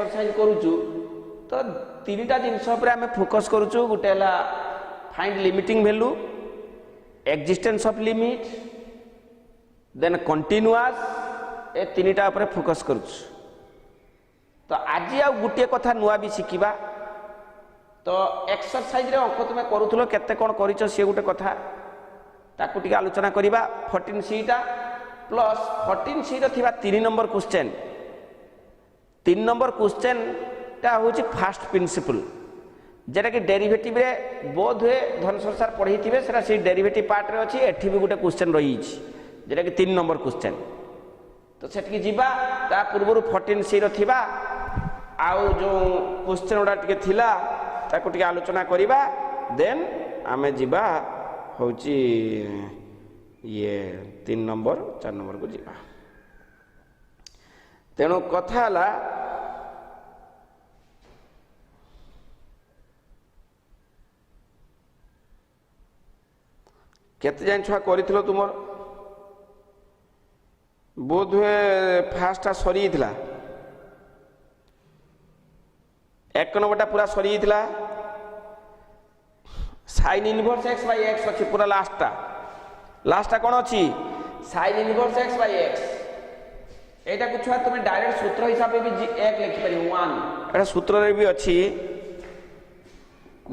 Exercise करूचु तो तीनटा जिनस पर आम फोकस करूचु गोटे है find limiting value existence of limit then continuous ए तीनटा पर फोकस करूचु। तो आज आ गोटे कथा नुआ भी शिखा तो एक्सरसाइज रे अंक तुम करूथलो केते कोन करिछ से गोटे कथा ताकू टिके आलोचना करिबा 14C टा प्लस 14C रो थिबा 3 नंबर क्वेश्चन 3 नंबर क्वेश्चन टा होची फर्स्ट प्रिंसिपल जेटा कि डेरिवेटिव रे बोध हुए धनसर सर पढ़ी थिबे सेटा से डेरिवेटिव पार्ट रे अछि एठी भी गोटे क्वेश्चन रही छि जेटा कि 3 नंबर क्वेश्चन तो सेठी जीवा ता पूर्व 14C रो थिबा आउ जो क्वेश्चन उडा टिके थिला ताकू टिके आलोचना करिबा देन आमे जीवा होची ये 3 नंबर 4 नंबर को जीवा। तेणु कथा हला केते जान छुआ करिथिलो तुमर बोध हुए फास्टा सरी थिला एक नंबरटा पूरा सरी थिला sine inverse x by x अछि पूरा लास्टटा कोन अछि sine inverse x by x एटा कुछ तुम डायरेक्ट सूत्र हिसाब से भी एक लिखि पारि 1 एटा सूत्र रे भी अछि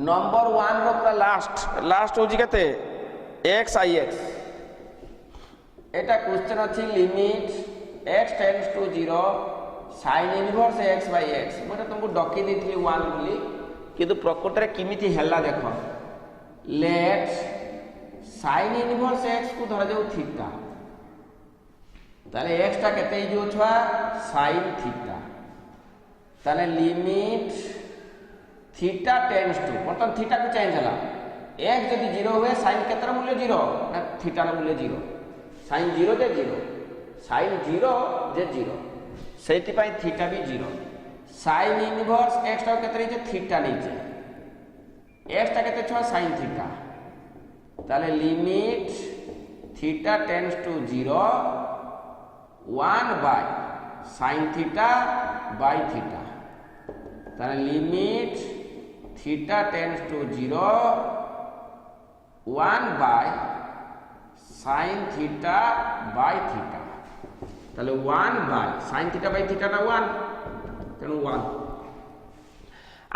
नंबर 1 रो पूरा लास्ट होजी केते x i x एटा क्वेश्चन अछि limit x tends to 0 sine inverse x by x मोटा तुमको डकी देथिली 1 बोली किंतु प्रकृत रे किमिति हैला देखो लेट साइन इनवर्स x को धरा जाऊ थीटा ताले x टा केते जो छवा साइन थीटा ताले लिमिट थीटा टेंड्स टू मतलब थीटा को चेंज हला x जदी 0 हुए साइन केतर मूल्य 0 ना थीटा रो मूल्य 0 साइन 0 जे 0 साइन 0 जे 0 सेति पई थीटा भी 0 साइन इनवर्स x टा केतर जे थीटा नीचे x टा केते छवा साइन थीटा ताले limit theta tends to 0 1 by sine theta by theta ताले limit theta tends to 0 1 by sine theta by theta ताले 1 by sine theta by theta ना 1 तेणु 1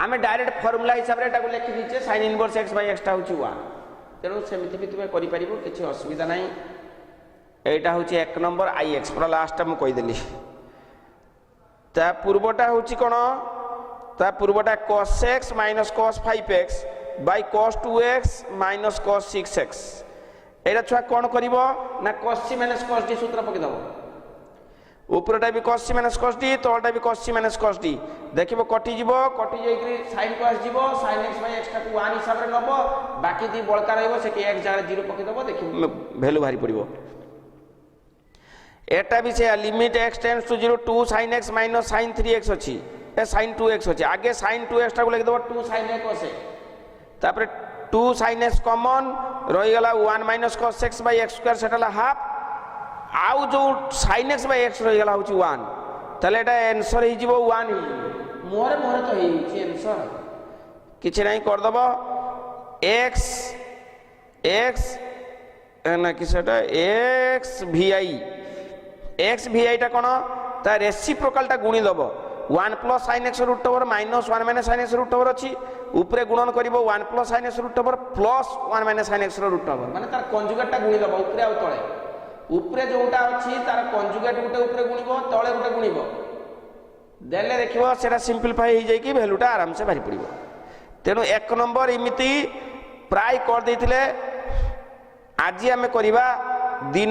आमे डायरेक्ट फार्मूला हिसाब रे एटा को लिखि दिचे sin inverse x by x टा होची 1 तेणु सेमिति भी तुमे करि परिबो किछि असुविधा नाही एटा होची एक नंबर ix पूरा लास्ट हम कहि देली ता पूर्वटा होची कोन ता पूर्वटा cos x - cos 5x by cos 2x - cos 6x एटा छुआ कोन करिवो ना cos c - cos d सूत्र पकि दबो ऊपरटा भी cos c - cos d तळटा भी cos c - cos d देखिबो कटि जाइकरी sin को आस जीवो sin x बाय x टा को 1 हिसाब रे नबो बाकी दी बळका रहइबो से कि x जागा 0 पकि दबो देखिबो वैल्यू भारी पड़िबो एटा भी से limit x tends to 0 2 sin x - sin 3x अछि ए sin 2x अछि आगे sin 2x टा को लिख दबो 2 sin x अछि तापर 2 sin x कॉमन रहि गला 1 - cos x by x square सेटला हाफ आउ जो sin x बाय x रहि गला होची 1 तले एटा आंसर हि जीवो 1 हि मोरे तो हि छि आंसर किछि नाही कर दबो x ना किछटा x vi टा कोन ता रेसिप्रोकल टा गुणी दबो 1 + sin x root over -1 - sin x root over अछि ऊपरे गुणन करिवो 1 + sin x root over +1 - sin x root over माने तार कंजुगेट टा गुणी दबो ऊपरे आ तळे ऊपरे जोटा अछि तार कंजुगेट गुटे ऊपरे गुणिबो तळे गुटे गुणिबो देले देखिबो सेटा सिंपलीफाई हो जाय कि वैल्यूटा आराम से बाहरी पड़िबो तेनु एक नंबर इमिति प्राय कर देथिले आज आमे करिबा 2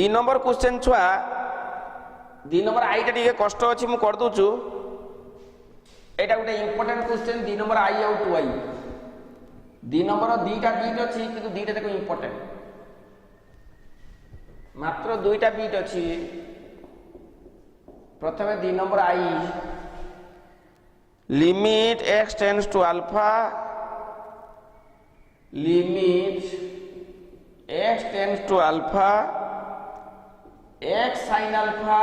नंबर क्वेश्चन छुआ 2 नंबर आईटा टिके कष्ट अछि मु कर दोछु एटा गुटे इंपोर्टेंट क्वेश्चन 2 नंबर आई आउ 2i 2 नंबर दुईटा बीट अछि किंतु दुईटा देखो इंपोर्टेंट मात्र दुईटा बीट अछि प्रथमे 2 नंबर आई limit x tends to alpha limit x tends to alpha x sin alpha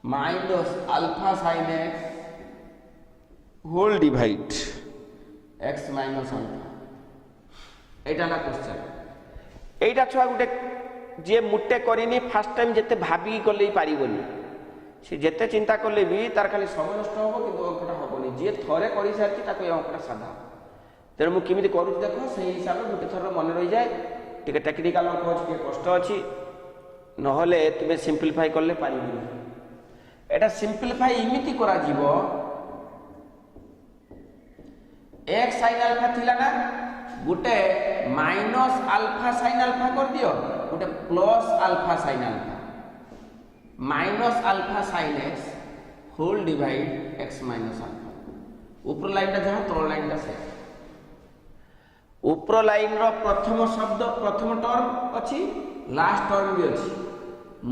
minus alpha sin x whole divide x minus alpha এইটা না কোশ্চেন এইটা ছুয়া গোটে যে মুটে করিনি ফার্স্ট টাইম যেতে ভাবি গলেই পারিবনি সে যেতে চিন্তা করলে বি তার খালি সময় নষ্ট হব কিন্তু অঙ্কটা হবনি যে থরে করে সারিছি তাকে এই অঙ্কটা সাধা তেমন মু কেমিতি করুছি দেখো সেই হিসাবে গোটে থর মনে রয়ে যায় টিকে টেকনিকাল অঙ্ক আছে টিকে কষ্ট আছে নহলে তুমি সিম্পলিফাই করলে পারিবনি এটা সিম্পলিফাই ইমিতি করা যাব x sin alpha थिला ना गोटे माइनस अल्फा sin alpha कर दियो गोटे plus alpha sin alpha minus alpha sin x whole divide x minus alpha ऊपर लाइन टा जहां तळ लाइन टा से ऊपर लाइन रो प्रथम शब्द प्रथम टर्म अछि लास्ट टर्म भी अछि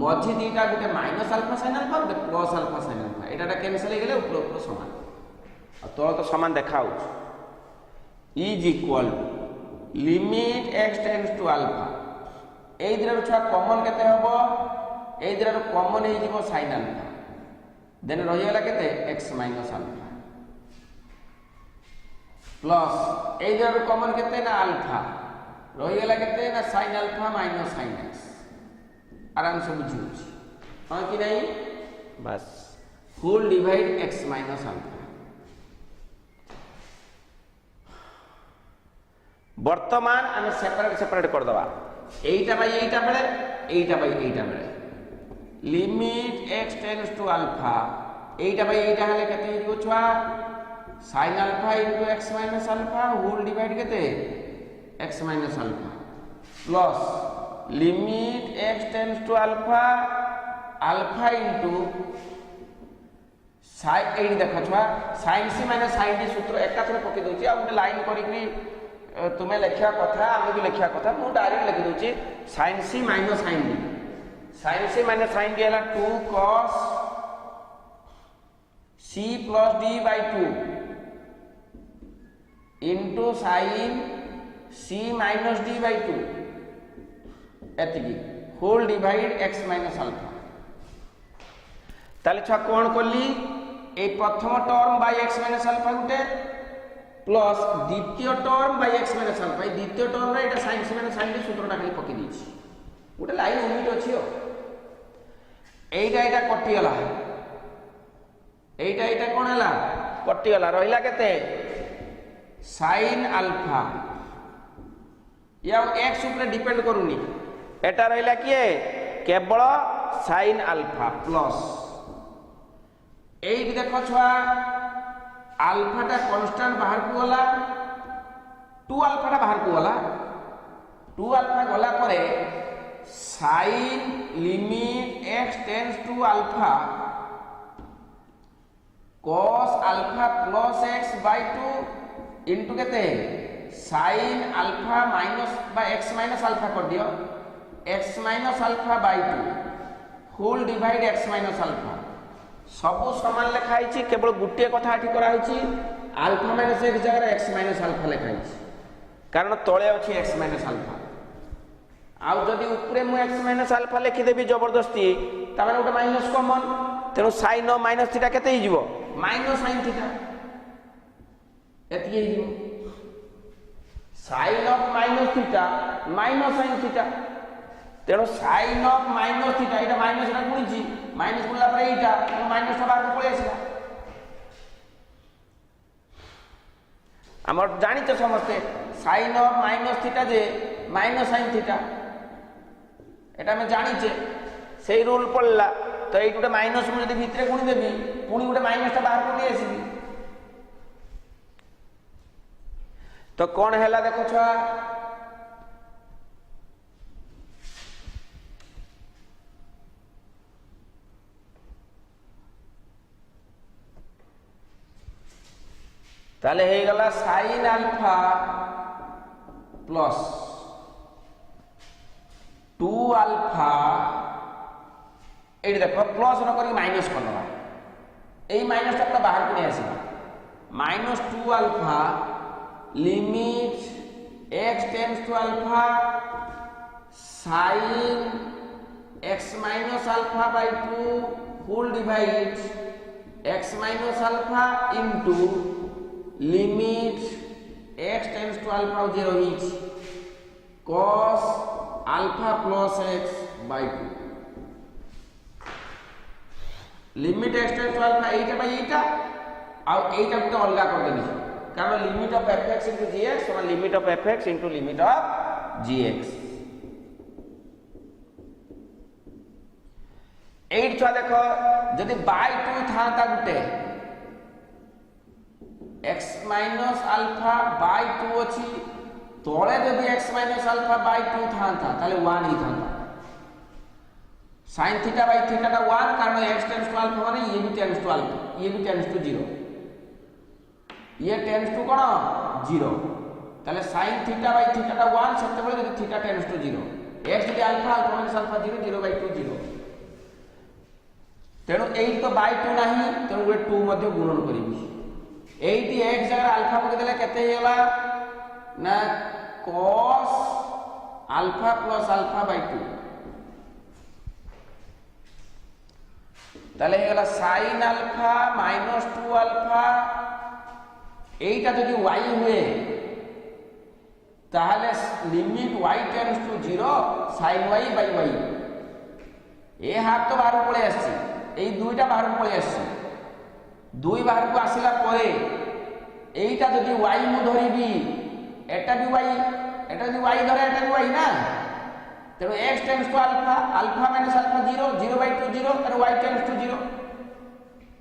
मझी दीटा गोटे माइनस अल्फा sin alpha गोटे प्लस अल्फा sin alpha एटाटा कैंसिल हो गेले ऊपर ऊपर समान आ तळ तो समान देखाउ is equal to limit x tends to alpha এই দিরার ছুয়া কমন কেতে হবো এই দিরার কমন হই যাব sin alpha দেন রহি গলা কেতে x minus alpha প্লাস এই দিরার কমন কেতে না alpha রহি গলা কেতে না sin alpha minus sin x आराम से बुझिउछि हां कि नहीं बस whole divide x minus alpha वर्तमान आम सेपरेट सेपरेट कर दबा एटा बाय एटा बेले एटा बाय एटा बेले limit x tends to alpha एटा बाय एटा हले केते हिबो छुआ sin alpha into x minus alpha whole divide केते x minus alpha plus limit x tends to alpha alpha into sin एडी देखो छुआ sin c minus sin d सूत्र एका थरे पके दोची आ उठे लाइन करिकरी तुम्हें लिखा कथा आम भी लिखा कथा मु डायरेक्ट लिखि दूची sin c minus sin d sin c minus sin d है 2 cos c plus d by 2 into sin c minus d by 2 एतिकी whole divide x minus alpha ताले छा कोन करली ए प्रथम term by x minus alpha गुटे plus द्वितीय term by x minus alpha द्वितीय टर्म रे एटा sin c minus sin d सूत्रटा खाली पके दीछि गोटे लाइन ओमिट अछि एटा एटा कटि गला एटा एटा कोन हला कटि गला रहिला केते sin अल्फा या x ऊपर डिपेंड करूनी एटा रहिला किए केवल sin अल्फा प्लस एट देखो छुआ अल्फाटा कांस्टेंट बाहर को गला 2 अल्फाटा बाहर को गला 2 अल्फा गला परे sin limit x tends to alpha cos alpha plus x by 2 into केते sin alpha minus by x minus alpha कर दियो x minus alpha by 2 whole divide x minus alpha सब समान लिखाई छी केवल गुटिए कथा आठी करा होची अल्फा माइनस x जगह x माइनस अल्फा लिखाई छी कारण तळे अछि x माइनस अल्फा आउ जदी ऊपरे मु x माइनस अल्फा लिखि देबी जबरदस्ती त माने ओटा माइनस कॉमन तेनु sin ऑफ माइनस थीटा केते हि जिवो माइनस sin थीटा एति हि जिवो sin of minus theta minus sin theta तेणु sin of minus theta Etah minus रा गुणिजी माइनस गुणला पर एटा माइनस टा बाहर पळे आसीला हमर जानि त समझते sin of minus theta J minus sin theta एटा में जानि छे सेही रूल पड़ला तो एई गुटे माइनस मु जदी भितरे गुणी देबी पुनी गुटे माइनस टा बाहर को नै आसीबी तो कोन हैला देखो छुआ ताले हे गला sin अल्फा प्लस 2 अल्फा एडी देखो प्लस न करी माइनस करवा एई माइनस टा बाहर को नै आसीबा -2 alpha limit x tends to alpha sin x minus alpha by 2 whole divide x minus alpha into limit x tends to alpha 0 is cos alpha plus x by 2 limit x tends to alpha এইটা by এইটা আর এইটা একটা অলগা করে দেবি কারণ limit of fx into gx সমান limit of fx into limit of gx এইট ছুয়া দেখো যদি বাই 2 থাকা গুটে x minus alpha by 2 ଅଛି তলে যদি x minus alpha by 2 থাকা তাহলে 1 হি থাকা sin theta by theta টা 1 কারণ x tends to alpha মানে ये भी tends to alpha ये भी tends to 0 ये tends to কোন 0 তাহলে sin theta by theta টা 1 সেতবেলে যদি theta tends to 0 x যদি alpha alpha minus alpha 0 0 by 2 0 তেণু এই তো বাই 2 नाही তেণু গোটে 2 মধ্যে গুণন করিবি এইটি x জায়গা আলফা পকে দেলে কেতে হেলা না cos alpha plus alpha by 2 তাহলে হেলা sin alpha minus 2 alpha এইটা যদি y हुए তাহলে limit y tends to 0 sin y by y এই হাত তো বাহির পড়ে আসছে এই দুইটা বাহির পড়ে আসছে দুই বাহিরକୁ আসিলা পরে এইটা যদি y মু ধরিবি এটা বি y এটা যদি y ধরে এটা বি y না তেণু x tends to alpha alpha minus alpha 0 0 by 2 0 R y tends to 0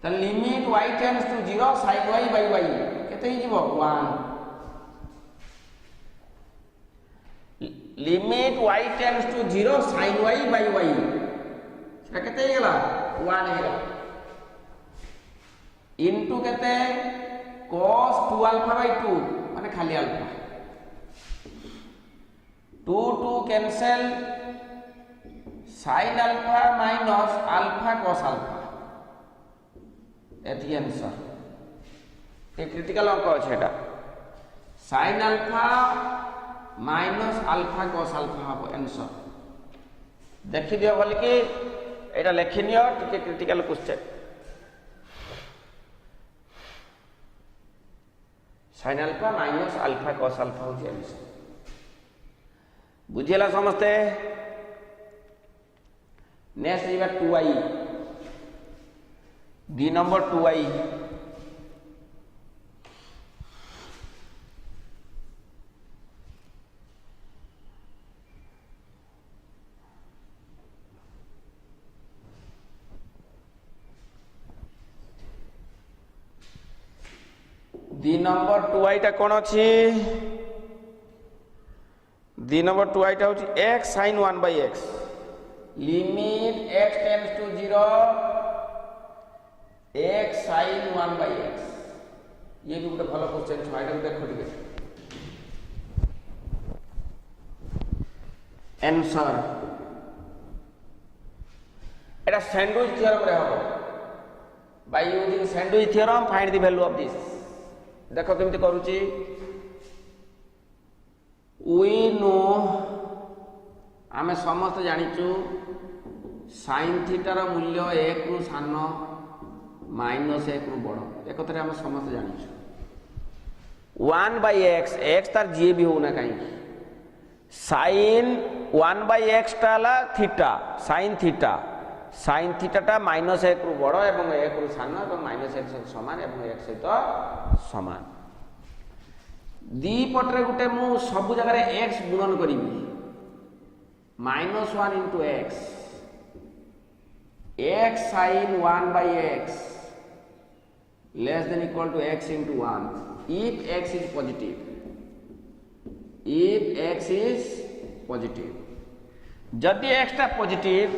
তাহলে limit y tends to 0 sin y by y কেতে হই যাব 1 limit y tends to 0 sin y by y সেটা কেতে হই গলা 1 হই গলা ইনটু কেতে cos 2 alpha by 2 মানে খালি alpha 2 2 cancel sin alpha minus alpha cos alpha এটি आंसर এই ক্রিটিক্যাল অঙ্ক আছে এটা sin alpha minus alpha cos alpha হবে आंसर দেখি দিও বলি কি এটা লেখি নিও টিকে critical question sin alpha minus alpha cos alpha होची आंसर बुझिला समझते नेक्स्ट जीवा 2i D number 2i D number 2i टा कोन अछि दी नंबर 2i टा होची x sin 1 by x limit x tends to 0 x sin 1 by x ये भी गोटे भलो क्वेश्चन छ आइटा देखो ठीक आंसर एटा सैंडविच थ्योरम रे हो by using sandwich theorem find the value of this देखो केमती करूची we know आमे समस्त जानिचु sin थीटा रो मूल्य 1 रु सान माइनस 1 रु बड़ एक कथरे आमे समस्त जानिचु 1 by x x तार जे भी होना कहीं sin 1 by x टाला थीटा sin थीटा टा माइनस 1 रु बड़ एवं 1 रु सान एवं माइनस 1 सहित समान एवं 1 सहित समान दी पटरे गुटे मु सब जगह x गुणन करिवि -1 into x x sin 1 by x less than equal to x into 1 if x is positive जदि x टा पॉजिटिव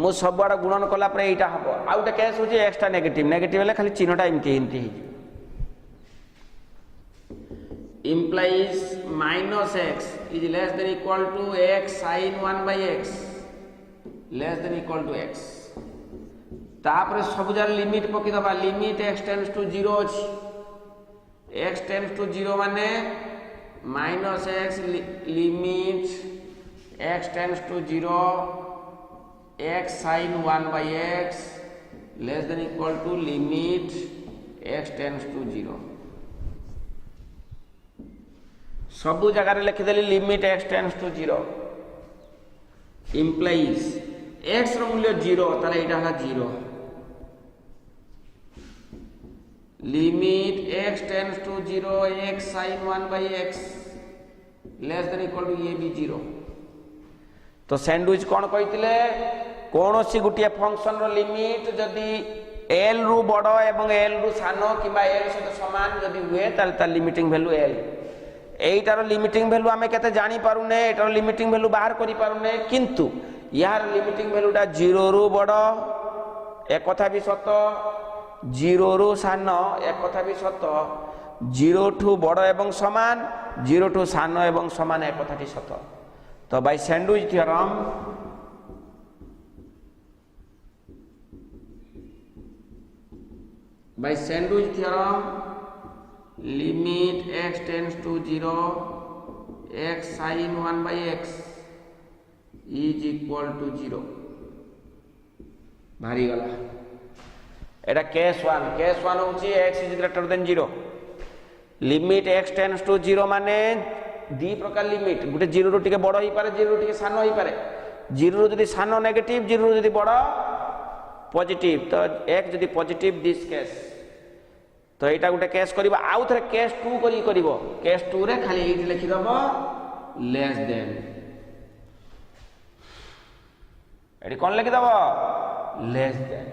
मु सब बड़ा गुणन कला पर एटा हबो आ उटे केस होची x टा नेगेटिव हेले खाली चिन्हटा इमती हिंती हि implies minus x is less than equal to x sin 1 by x less than equal to x तापर सब जार लिमिट पकी दबा लिमिट x tends to 0 अछि x tends to 0 माने minus x limit x tends to 0 x sin 1 by x less than equal to limit x tends to 0 सबू जगह लिखिदेली limit x tends to 0 implies x रो मूल्य 0 ताले एटा हला 0 limit x tends to 0 x sin 1 by x less than equal to ये भी 0 तो सैंडविच कौन कहिथिले कौन सी गुटिया फंक्शन रो लिमिट जदी l रु बड़ एवं l रु सानो किबा l सहित समान जदी हुए ताल ता लिमिटिंग वैल्यू l एटार लिमिटिंग वैल्यू आमे केते जानि पारुने एटार लिमिटिंग वैल्यू बाहर करि पारुने किंतु यार लिमिटिंग वैल्यूटा 0 रु बड़ एक कथा भी सत 0 रु सानो एक कथा भी सत 0 ठू बड़ एवं समान 0 ठू सानो एवं समान एक कथाटी सत तो by sandwich theorem by sandwich theorem limit x tends to 0 x sin 1 by x is equal to 0 भारी गला एटा केस 1 होची x is greater than 0 limit x tends to 0 माने दी प्रकार लिमिट गुटे 0 रो टिके बड़ होई पारे 0 रो टिके सानो होई पारे 0 रो जदी सानो नेगेटिव 0 रो जदी बड़ पॉजिटिव तो एक जदी पॉजिटिव दिस केस तो एटा गुटे केस करिबा आउ थरे केस 2 करिबो केस 2 रे खाली एठी लिखि दबो लेस देन एठी कोन लिखि दबो लेस देन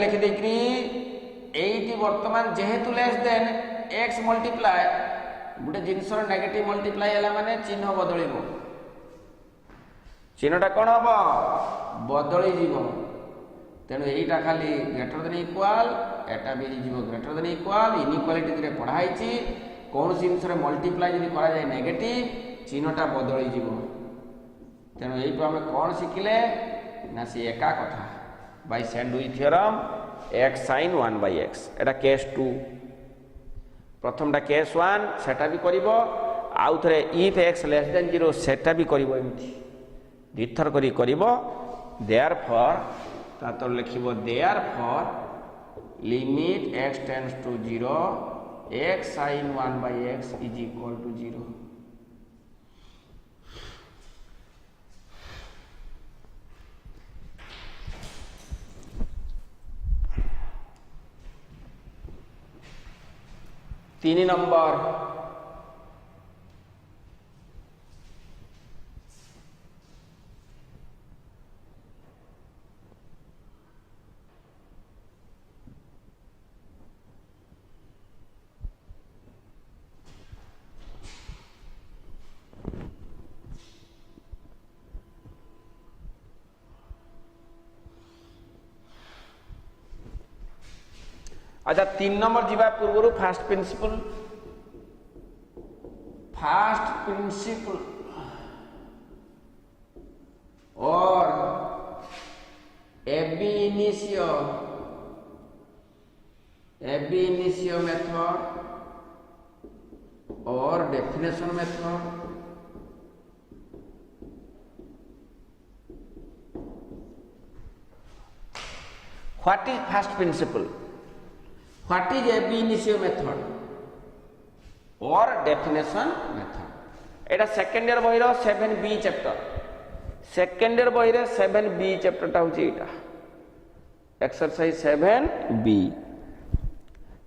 लिखि देकरी एठी वर्तमान जेहेतु लेस देन x मल्टीप्लाई गुटे जिंसर नेगेटिव मल्टीप्लाई हला माने चिन्ह बदलिबो चिन्हटा कौन हम बदली जीव तेणु यहीटा खाली ग्रेटर देन इक्वाल एटा भी जीव ग्रेटर देन इक्वाल इनइक्वालिटी रे पढ़ाई कौन जिनस मल्टीप्लाई जब करा जाए नेगेटिव चिन्हटा बदली जीव तेणु यही आम कौन शिखिले ना सी एका कथा by sandwich theorem x sin 1 by x एटा केस 2 प्रथमटा केस 1 सेटा भी करिवो आउ थरे इफ x लेस देन 0 सेटा भी करिवो एमती द्विथर करी करिवो देयरफॉर ता तो लिखिबो therefore limit x tends to 0 x sin 1 by x is equal to 0 तीन नंबर अच्छा 3 नंबर जीवा पूर्व first principle or ab initio method or definition method what is first principle What is ab initio method or definition method? एटा second year बहिर 7b chapter second year बहिर 7b chapter टा होची एटा exercise 7b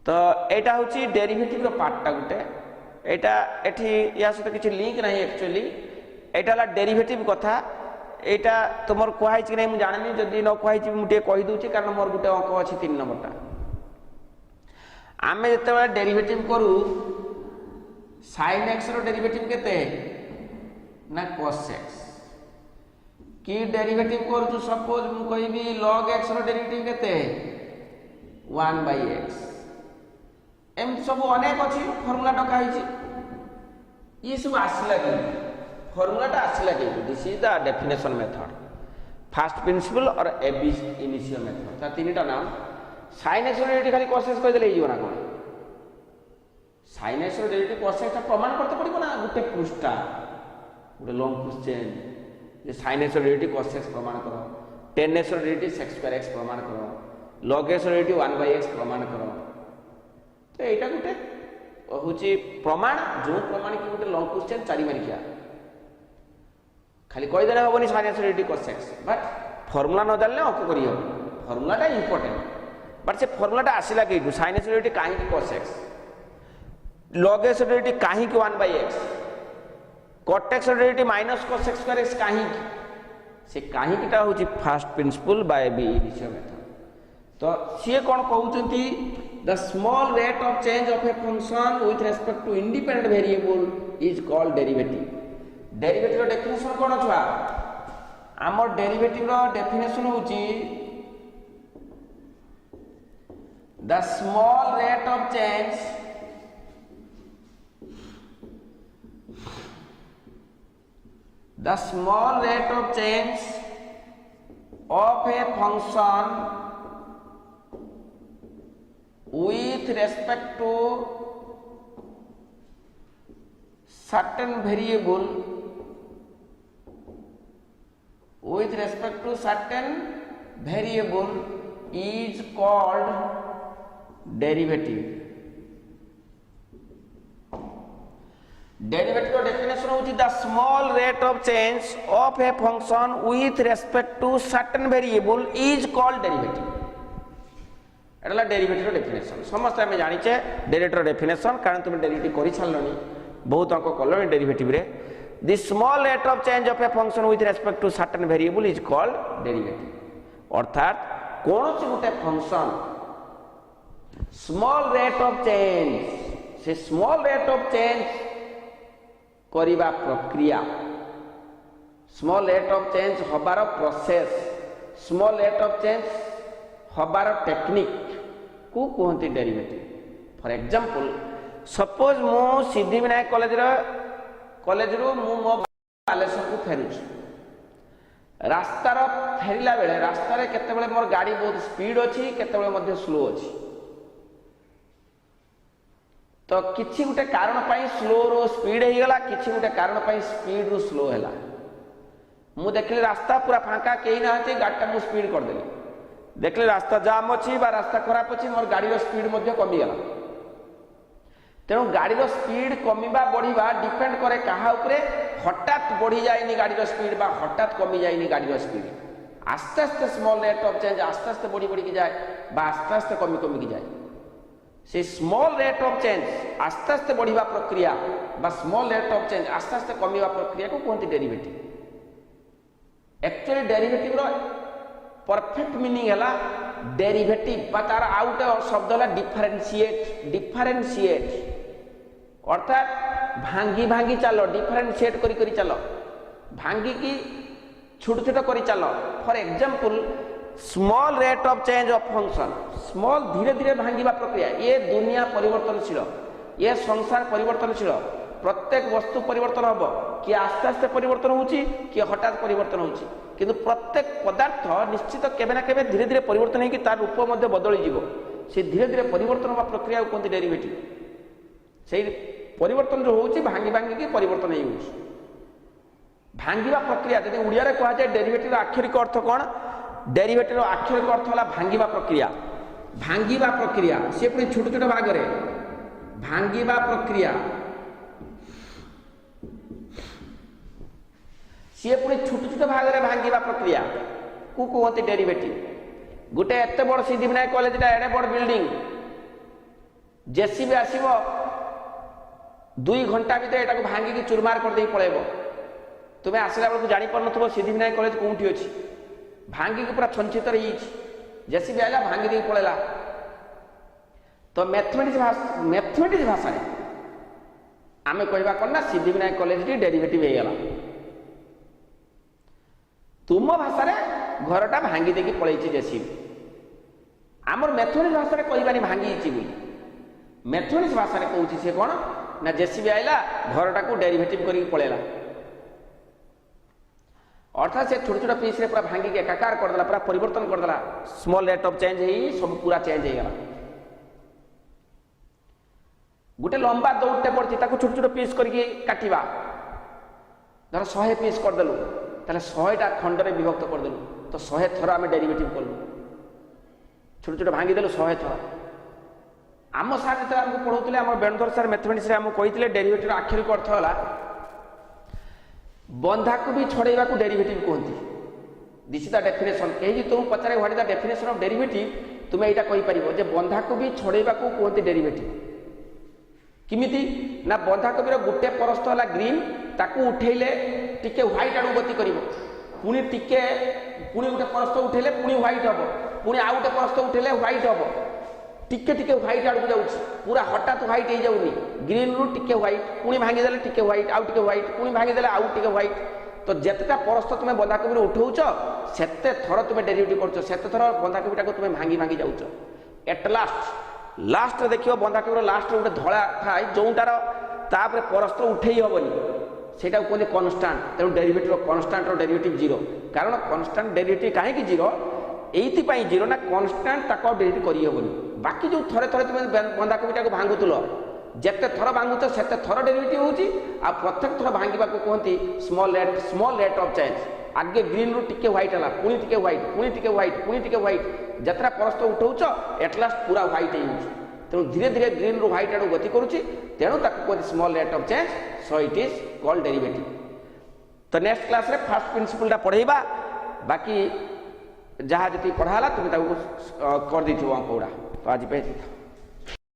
तो एटा होची derivative रो part टा गुटे एटा एठी या सहित किछि लिंक नाही एक्चुअली एटा ला डेरिवेटिव कथा एटा तुमर कोहाई छि नै मु जाननी जदी न कोहाई छि मु टे कहि दूची कारण मोर गुटे अंक अछि 3 नंबर टा आमे जते डेरिवेटिव करू sin x रो डेरिवेटिव केते ना cos x की डेरिवेटिव करू तो सपोज मु कहबी log x रो डेरिवेटिव केते 1 by x एम सब अनेक अछि फार्मूला डका हिची ये सब आसला कि फार्मूला टा आसला कि this is the definition method first principle or ab initio method ता तीनटा नाम sin x रो डेरिवेटिव खाली cos x कह देले हियो ना कोन sin x रो डेरिवेटिव cos x प्रमाण करते पड़िबो ना गुटे पृष्ठा गुटे लॉन्ग क्वेश्चन जे sin x derivative cos x प्रमाण करो, tan x derivative sec square x प्रमाण करो, log x डेरिवेटिव 1/x प्रमाण करो। तो एटा गुटे होची प्रमाण, जो प्रमाण की गुटे लॉन्ग क्वेश्चन 4 मार्किया खाली कहि देले होबनी sin x derivative cos x, but formula न जानले अंक करी हो। फार्मूलाटा इंपोर्टेंट, बट से फार्मूलाटा आसिला के sin x डेरिवेटिव काहे कि cos x, log x derivative काहे कि 1/x, cot x derivative minus cos x square x काहे कि, से काहे किटा होची first principle by b initial method. तो सी कोन कहउचंती the small rate of change of a function with respect to independent variable is called derivative. Derivative रो डेफिनेशन कोन छुआ, हमर डेरिवेटिव रो डेफिनेशन होची the small rate of change of a function with respect to certain variable is called derivative। Derivative का definition होची the small rate of change of a function with respect to certain variable is called derivative. एटला derivative का definition समस्त हमें जानिचे derivative definition, कारण तुम derivative करि छलनी बहुत अंक कलनी डेरिवेटिव रे। The small rate of change of a function with respect to certain variable is called derivative. अर्थात कौन सी गोटे function small rate of change, से स्मॉल रेट ऑफ चेंज करिबा प्रक्रिया, स्मॉल रेट ऑफ चेंज हबार process, small rate of change हबार technique को कहते डेरिवेटिव। फॉर एग्जांपल सपोज मु सिद्धिविनायक कॉलेज रो मु मो बालेश्वर को फेरुछ, रास्तार फेरिला बेले रास्ता रे केते बेले मोर गाड़ी बहुत स्पीड अछि, केते बेले मध्ये स्लो अछि। तो किछि गुटे कारण पाई स्लो रो स्पीड हे गला, किछि गुटे कारण पाई स्पीड रो स्लो हैला। मु देखले रास्ता पूरा फांका केही ना अछि, गाड़ीटा मु स्पीड कर देली, देखले रास्ता जाम अछि बा रास्ता खराब अछि, मोर गाड़ी रो स्पीड मध्ये कमी गला। तेणु गाड़ी रो स्पीड कमीबा बढ़िबा डिपेंड करे काहा उपरे, हठात बढ़ी जाइनी गाड़ी रो स्पीड बा हठात कमी जाइनी गाड़ी रो स्पीड। आस्ते आस्ते स्मॉल रेट ऑफ चेंज आस्ते आस्ते बढ़ी बढ़ी की जाए बा आस्ते आस्ते कमी कमी की जाए। से स्मॉल रेट ऑफ चेंज आस्ते आस्ते बढ़िबा प्रक्रिया बा स्मॉल रेट ऑफ चेंज आस्ते आस्ते कमीबा प्रक्रिया को कहते डेरिवेटिव। एक्चुअली डेरिवेटिव रो परफेक्ट मीनिंग हैला डेरिवेटिव बा तार आउट शब्द होला डिफरेंशिएट। डिफरेंशिएट अर्थात भांगी भांगी चलो, डिफरेंशिएट करी करी चलो, भांगी की छोट छोट करी चलो। For example small rate of change of function, small धीरे धीरे भांगिबा प्रक्रिया। ये दुनिया परिवर्तनशील, ये संसार परिवर्तनशील, प्रत्येक वस्तु परिवर्तन हम कि आस्ते आस्ते परिवर्तन होची कि हठात परिवर्तन होची, किंतु प्रत्येक पदार्थ निश्चित केबे ना केबे धीरे धीरे परिवर्तन होगी तार रूप मध्य बदली जीवो। से धीरे धीरे परिवर्तन होबा प्रक्रिया को कहते डेरिवेटिव। से परिवर्तन जो होची भांगी भांगी की परिवर्तन ही होची। भांगिबा प्रक्रिया यदि उड़िया रे कहा जाए डेरिवेटिव आक्षरिक अर्थ कौन, डेरिवेटिव आक्षरिक अर्थ होला भांगिबा प्रक्रिया। भांगिबा प्रक्रिया से पुणी छोट छोट भाग रे भांगिबा प्रक्रिया, सी पुणी छोट छोट भाग रे भांगिबा प्रक्रिया को कहते डेरिवेटिव। गोटे एत बड़ सिद्धिविनायक कॉलेज एडे बड़ बिल्डिंग, जेसीबी आसीबो 2 घंटा भीतर एटा को भांगी की चुरमार कर दे पळेबो। तुमे आसला बेलू जानी पार नथबो सिद्धिविनायक कॉलेज कोठी अछि, भांगी की पूरा छंचित रही। जेसीबी आला भांगी दे पळेला। तो मैथमेटिक्स भाषा रे आमे कहबा कोन ना सिद्धिविनायक कॉलेज टी डेरिवेटिव हे गेला। तुम भाषा रे घरटा भांगी देकी पळैछि जेसीबी। आमर मैथमेटिक्स भाषा रे कहबानी भांगी छि बोली। मैथमेटिक्स भाषा रे कहउछि से कोन ना जेसीबी आइला घरटा को डेरिवेटिव करी पळेला। अर्थात से छोट छोट पीस रे पूरा भांगी के एकाकार कर देला, पूरा परिवर्तन कर देला। स्मॉल रेट ऑफ चेंज ही सब पूरा चेंज हे गेला। गोटे लंबा दौड़ते पड़ती ताको छोट छोट पीस करके काटिबा, धर 100 पीस कर देलु ताले 100टा खंडरे विभक्त करदेलु तो 100 थर आम डेरिवेटिव कलु छोट छोट भांगीदेलु 100 थर आम सार जो आमको पढ़ाऊे आम बेणुधर सार मैथमेटिक्स आमको कही डेरिवेटिव आखिर अर्थ है बंधा को भी छड़ेवा को डेरिवेटिव कहती दिस इज द डेफिनेशन कहीं तुम पचारे what is the definition of derivative तुम्हें यहाँ कही पार जे बंधा को भी छड़ेवा को कहते डेरिवेटिव किमिति ना बंधाकोबी गोटे परस्त है ग्रीन ताकू उठेले टिके व्हाइट आड़ू गति कर पुणी टिके पुणी गोटे परस्त उठेले पुणी व्हाइट हम पुणी आउ गोटे परस्त उठेले व्हाइट हम टिके टिके व्हाइट आड़ू जाऊँ पूरा हठात व्हाइट हो जाऊनी ग्रीन रु टिके व्हाइट पुणी भांगीदेले टिके व्हाइट आउ टिके व्हाइट पुणी भांगीदेले आउ टिके व्हाइट तो जितेटा परस्त तुम बंधाकोबी उठाऊच सेते थर तुम डेरिवेटिव कर सेते थर बंधाकोबीटा को तुम भांगी भांगी जाऊच एट लास्ट देखिए बंधाकोबीर लास्ट गोटे धड़ा थाए जोटार तापर परस्त उठे हेनी से कहते कन्स्टांट तेणु डेरिवेटिव कन्स्टांट डेरिवेटिव जीरो कारण कन्स्टांट डेरिवेटिव कहीं जीरो ये जीरो ना कन्स्टांट ताक डेरिवेटिव करहबनी बाकी जो थरे थरे तुम बंधाकोबीटा को भांगुल जिते थर भांगुच से थर डेरिवेटिव होची आ प्रत्येक थर भांगा कहते स्मॉल रेट ऑफ चेंज आगे ग्रीन रु टिके व्हाइट है पुणी टिके व्हाइट पुणी टिके व्हाइट पुणी टिके व्हाइट जतरा परस्त उठाऊच एटलास्ट पूरा व्हाइट हो तेणु धीरे धीरे ग्रीन रु व्हाइट आड़ गति करुच्ची तेणु कहते small rate of change so it is called derivative तो नेक्स्ट क्लास रे फर्स्ट प्रिंसिपल पढ़ेबा बाकी जहाँ जी पढ़ाला तुम कर दी अंक गुड़ा तो आज पे